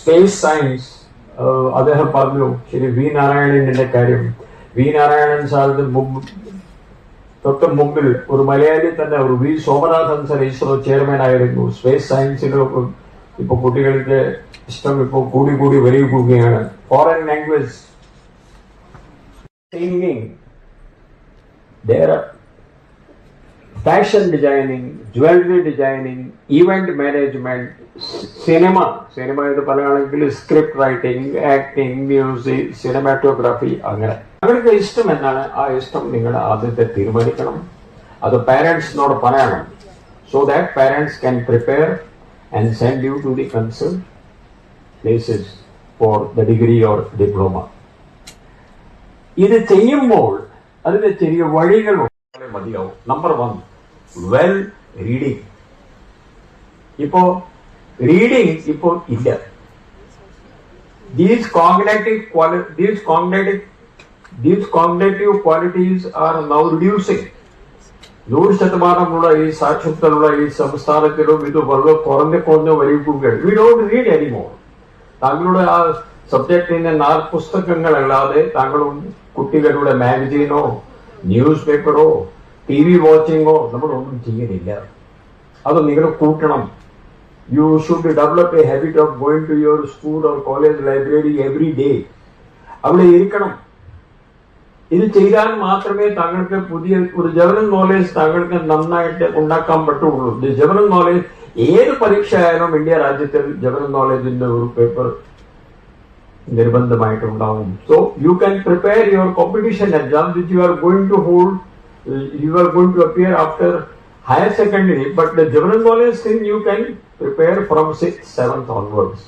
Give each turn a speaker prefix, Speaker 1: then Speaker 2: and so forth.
Speaker 1: Space science അദ്ദേഹം പറഞ്ഞു. ശരി, വി നാരായണന്റെ കാര്യം. വി നാരായണൻ സാറിന് തൊട്ട് മുമ്പിൽ ഒരു മലയാളി തന്നെ, ഒരു V Somanathan sir ISRO chairman ആയിരുന്നു. സ്പേസ് സയൻസിന് ഇപ്പൊ കുട്ടികൾക്ക് ഇഷ്ടം ഇപ്പോൾ കൂടി വരികയാണ്. Foreign language, singing, fashion designing, jewellery designing, event management, cinema ഇത് പറയുകയാണെങ്കിൽ script writing, acting, music, cinematography, അങ്ങനെ നിങ്ങൾക്ക് ഇഷ്ടം എന്നാണ്. ആ ഇഷ്ടം നിങ്ങൾ ആദ്യത്തെ തീരുമാനിക്കണം. അത് പാരന്റ്സിനോട് പറയണം. So that parents can prepare and send you to the concern places for the degree or diploma. ഇത് ചെയ്യുമ്പോൾ അതിന്റെ ചെറിയ വഴികൾ മതിയാവും. Number 1, well reading. ഇപ്പോ റീഡിങ് ഇപ്പോ ഇല്ല. These cognitive qualities are now reducing. 100% ഈ സാക്ഷരതയുള്ള ഈ സംസ്ഥാനത്തിലും ഇത് വളരെ കുറഞ്ഞു വരികയാണ്. We don't read anymore. താങ്കളുടെ ആ സബ്ജക്റ്റിന്റെ 4 പുസ്തകങ്ങളല്ലാതെ താങ്കളും കുട്ടികളുടെ മാഗസീനോ ന്യൂസ് പേപ്പറോ TV വാച്ചിങ്ങോ നമ്മളൊന്നും ചെയ്യുന്നില്ല. അത് നിങ്ങൾ കൂട്ടണം. You should develop a habit of going to your school or college library every day. അവിടെ ഇരിക്കണം. ഇത് ചെയ്താൽ മാത്രമേ താങ്കൾക്ക് പുതിയ ഒരു ജനറൽ നോളേജ് താങ്കൾക്ക് നന്നായിട്ട് ഉണ്ടാക്കാൻ പറ്റുള്ളൂ. ജനറൽ നോളേജ് ഏത് പരീക്ഷ ആയാലും ഇന്ത്യ രാജ്യത്തിൽ ജനറൽ നോളേജിന്റെ ഒരു പേപ്പർ നിർബന്ധമായിട്ടുണ്ടാവും. So you can prepare your competition exam which you are going to hold. You are going to appear after higher secondary, but the general knowledge thing you can prepare from 6th, 7th onwards.